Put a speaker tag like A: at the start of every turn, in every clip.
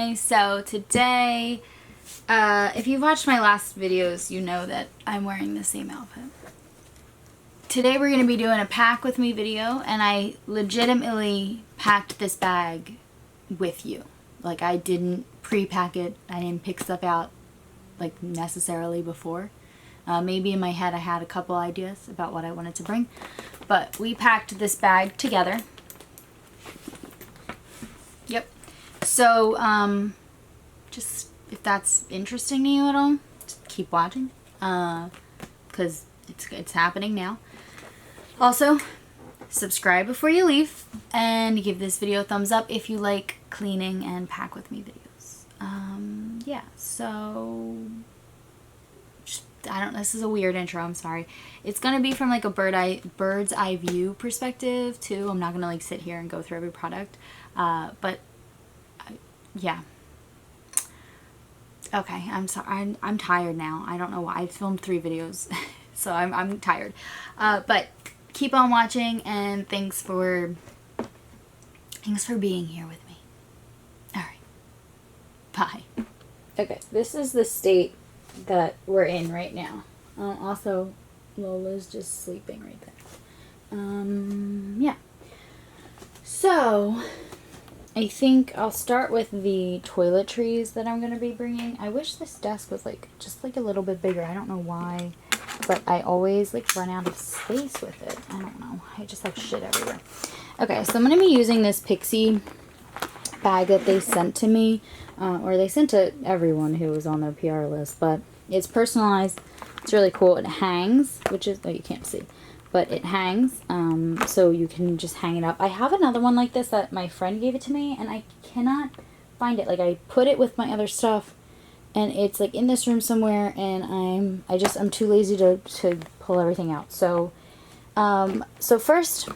A: guys, so today, if you've watched my last videos, you know that I'm wearing the same outfit. Today we're going to be doing a pack with me video, and I legitimately packed this bag with you. Like, I didn't pre-pack it, I didn't pick stuff out, like, necessarily before. Maybe in my head I had a couple ideas about what I wanted to bring, but we packed this bag together. Yep. So, just if that's interesting to you at all, just keep watching, because it's happening now. Also, subscribe before you leave, and give this video a thumbs up if you like cleaning and pack with me videos. Yeah, so I don't, this is a weird intro, I'm sorry. It's gonna be from like a bird's eye view perspective too. I'm not gonna like sit here and go through every product, but yeah. Okay, I'm sorry, I'm tired now. I don't know why. I filmed 3 videos, so I'm tired. But keep on watching, and thanks for being here with me. Alright, bye. Okay, this is the state that we're in right now. Also, Lola's just sleeping right there. Yeah. So, I think I'll start with the toiletries that I'm going to be bringing. I wish this desk was like, just like a little bit bigger. I don't know why, but I always like run out of space with it. I don't know. I just have shit everywhere. Okay, so I'm going to be using this Ipsy bag that they sent to me. Or they sent to everyone who was on their PR list, but it's personalized. It's really cool. It hangs, which is, oh, you can't see, but it hangs, so you can just hang it up. I have another one like this that my friend gave it to me, and I cannot find it. Like, I put it with my other stuff, and it's like in this room somewhere, and I'm too lazy to pull everything out. So, so first,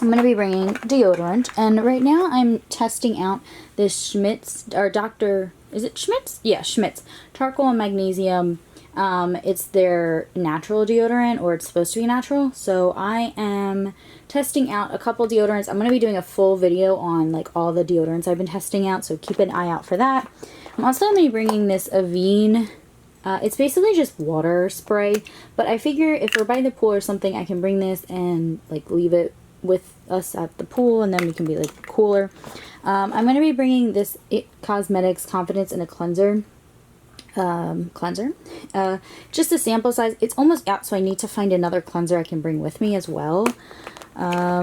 A: I'm going to be bringing deodorant, and right now I'm testing out this Schmidt's, or is it Schmidt's? Yeah, Schmidt's charcoal and magnesium. It's their natural deodorant, or it's supposed to be natural. So I am testing out a couple deodorants. I'm going to be doing a full video on like all the deodorants I've been testing out, so keep an eye out for that. I'm also going to be bringing this Avene. It's basically just water spray, but I figure if we're by the pool or something, I can bring this and like leave it with us at the pool, and then we can be like cooler. I'm going to be bringing this It Cosmetics Confidence in a Cleanser. Just a sample size. It's almost out, so I need to find another cleanser I can bring with me as well. I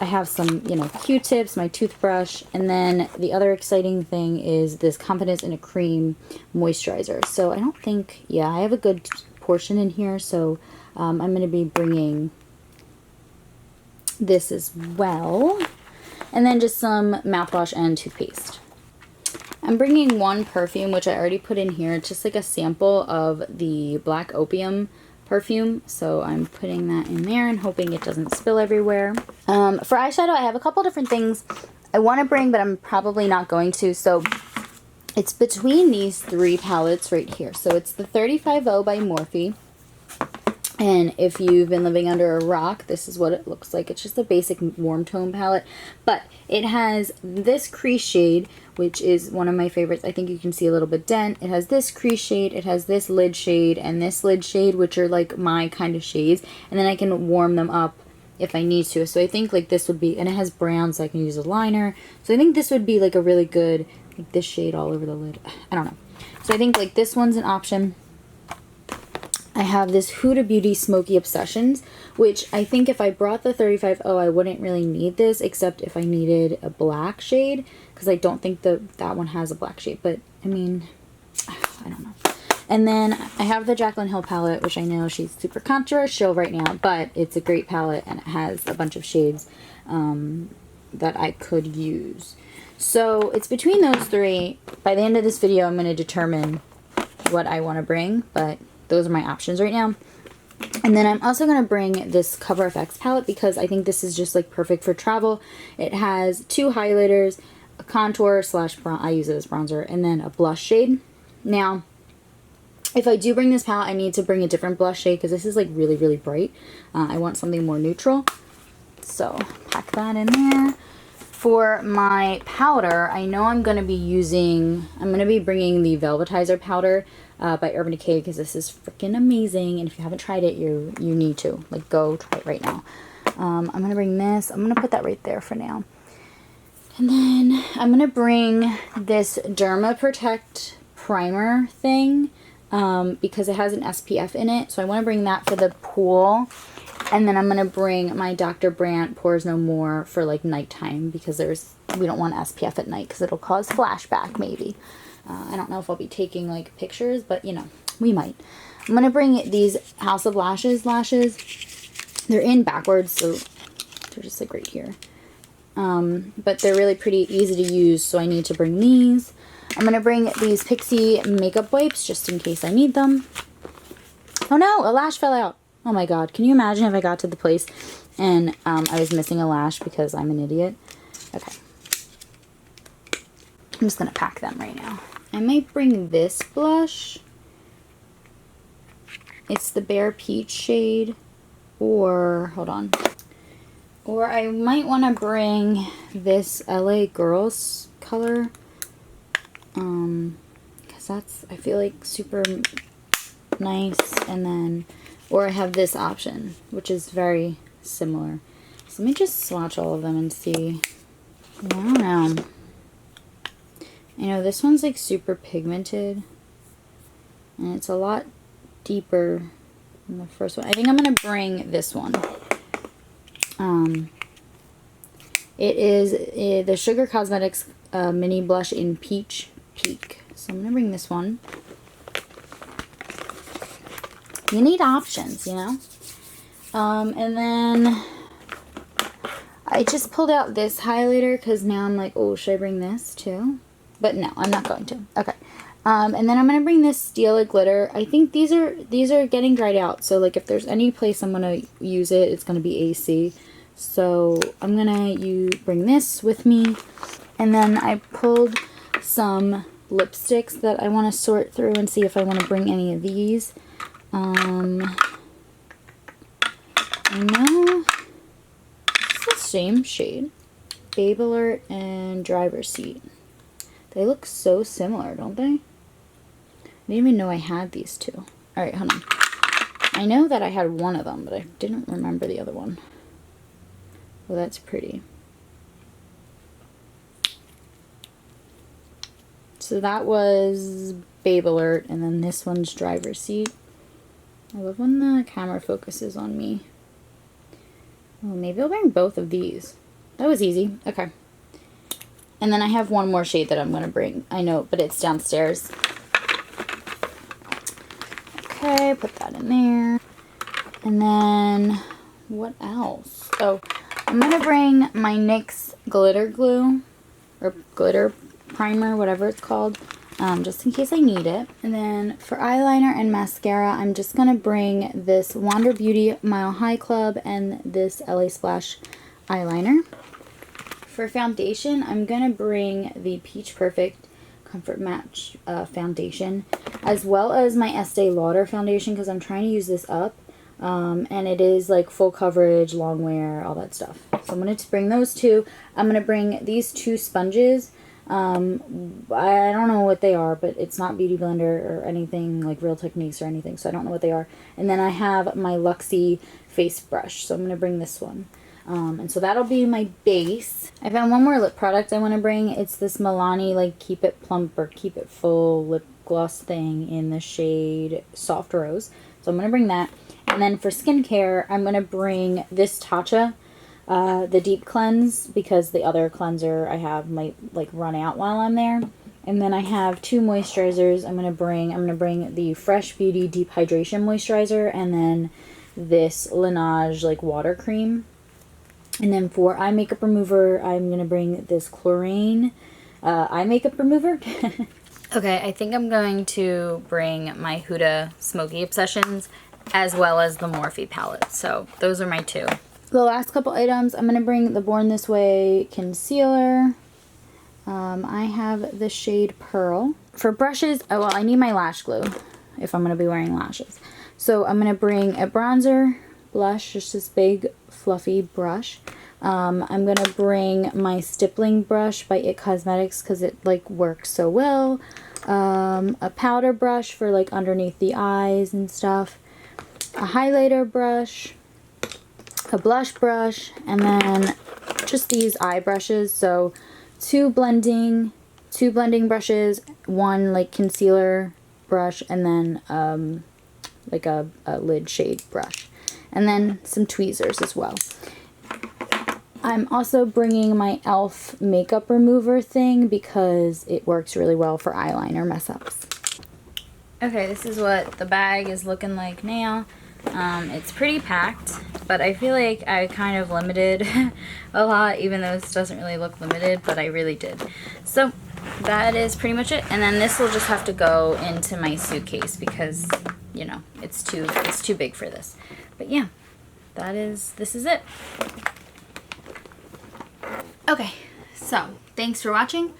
A: have some, you know, Q-tips, my toothbrush, and then the other exciting thing is this Confidence in a Cream moisturizer. So I don't think, yeah, I have a good portion in here, so I'm going to be bringing this as well. And then just some mouthwash and toothpaste. I'm bringing one perfume, which I already put in here. It's just like a sample of the Black Opium perfume. So I'm putting that in there and hoping it doesn't spill everywhere. For eyeshadow, I have a couple different things I want to bring, but I'm probably not going to. So it's between these 3 palettes right here. So it's the 35O by Morphe. And if you've been living under a rock, this is what it looks like. It's just a basic warm tone palette. But it has this crease shade, which is one of my favorites. I think you can see a little bit dent. It has this crease shade. It has this lid shade and this lid shade, which are like my kind of shades. And then I can warm them up if I need to. So I think like this would be, and it has brown, so I can use a liner. So I think this would be like a really good, like this shade all over the lid. I don't know. So I think like this one's an option. I have this Huda Beauty Smoky Obsessions, which I think if I brought the 35O, I wouldn't really need this, except if I needed a black shade, because I don't think that one has a black shade, but I mean, I don't know. And then I have the Jaclyn Hill palette, which I know she's super controversial right now, but it's a great palette, and it has a bunch of shades that I could use. So it's between those 3. By the end of this video, I'm going to determine what I want to bring, but those are my options right now. And then I'm also going to bring this Cover FX palette, because I think this is just like perfect for travel. It has 2 highlighters, a contour / I use it as bronzer, and then a blush shade. Now, if I do bring this palette, I need to bring a different blush shade, because this is like really, really bright. I want something more neutral. So pack that in there. For my powder, I know I'm going to be bringing the Velvetizer powder by Urban Decay, because this is freaking amazing. And if you haven't tried it, you need to. Like, go try it right now. I'm going to bring this. I'm going to put that right there for now. And then I'm going to bring this Derma Protect primer thing because it has an SPF in it. So I want to bring that for the pool. And then I'm going to bring my Dr. Brandt Pores No More for like nighttime, because we don't want SPF at night because it'll cause flashback maybe. I don't know if I'll be taking like pictures, but you know, we might. I'm going to bring these House of Lashes lashes. They're in backwards, so they're just like right here. But they're really pretty easy to use, so I need to bring these. I'm going to bring these Pixie makeup wipes just in case I need them. Oh no, a lash fell out. Oh my god, can you imagine if I got to the place and I was missing a lash because I'm an idiot? Okay. I'm just going to pack them right now. I might bring this blush. It's the Bare Peach shade. Or, hold on. Or I might want to bring this LA Girls color. Because that's, I feel like, super nice. And then, or I have this option, which is very similar. So let me just swatch all of them and see. I don't know. I know this one's like super pigmented. And it's a lot deeper than the first one. I think I'm going to bring this one. It is the Sugar Cosmetics mini blush in Peach Peak. So I'm going to bring this one. You need options, you know? And then I just pulled out this highlighter because now I'm like, oh, should I bring this too? But no, I'm not going to. Okay. And then I'm going to bring this Stila glitter. I think these are getting dried out. So like if there's any place I'm going to use it, it's going to be AC. So I'm going to bring this with me. And then I pulled some lipsticks that I want to sort through and see if I want to bring any of these. I know it's the same shade. Babe Alert and Driver's Seat. They look so similar, don't they? I didn't even know I had these two. Alright, hold on. I know that I had one of them, but I didn't remember the other one. Well, that's pretty. So that was Babe Alert, and then this one's Driver's Seat. I love when the camera focuses on me. Oh, maybe I'll bring both of these. That was easy. Okay. And then I have one more shade that I'm going to bring. I know, but it's downstairs. Okay, put that in there. And then, what else? Oh, I'm going to bring my NYX glitter glue, or glitter primer, whatever it's called, just in case I need it. And then for eyeliner and mascara, I'm just going to bring this Wander Beauty Mile High Club and this LA Splash eyeliner. For foundation, I'm going to bring the Peach Perfect Comfort Match foundation, as well as my Estee Lauder foundation, because I'm trying to use this up. And it is like full coverage, long wear, all that stuff. So I'm going to bring those two. I'm going to bring these two sponges. I don't know what they are, but it's not Beauty Blender or anything like Real Techniques or anything, so I don't know what they are. And then I have my Luxie face brush, so I'm going to bring this one. And so that'll be my base. I found one more lip product I want to bring. It's this Milani like Keep It Plump or Keep It Full lip gloss thing in the shade Soft Rose. So I'm going to bring that. And then for skincare, I'm going to bring this Tatcha, the Deep Cleanse, because the other cleanser I have might like run out while I'm there. And then I have two moisturizers I'm going to bring the Fresh Beauty Deep Hydration Moisturizer, and then this Laneige like water cream. And then for eye makeup remover, I'm going to bring this Chlorine eye makeup remover. Okay, I think I'm going to bring my Huda Smoky Obsessions, as well as the Morphe palette. So those are my two. The last couple items, I'm going to bring the Born This Way concealer. I have the shade Pearl. For brushes, oh, well, I need my lash glue if I'm going to be wearing lashes. So I'm going to bring a bronzer, blush, just this big fluffy brush. I'm going to bring my stippling brush by It Cosmetics because it like works so well. A powder brush for like underneath the eyes and stuff. A highlighter brush. A blush brush. And then just these eye brushes. So two blending brushes, one like concealer brush, and then like a lid shade brush. And then some tweezers as well. I'm also bringing my e.l.f. makeup remover thing because it works really well for eyeliner mess ups. Okay, this is what the bag is looking like now. It's pretty packed, but I feel like I kind of limited a lot, even though this doesn't really look limited, but I really did. So that is pretty much it. And then this will just have to go into my suitcase because, you know, it's too big for this. But yeah, this is it. Okay, so thanks for watching,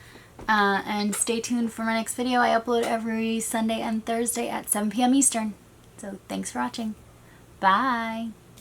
A: and stay tuned for my next video. I upload every Sunday and Thursday at 7 p.m. Eastern. So thanks for watching. Bye.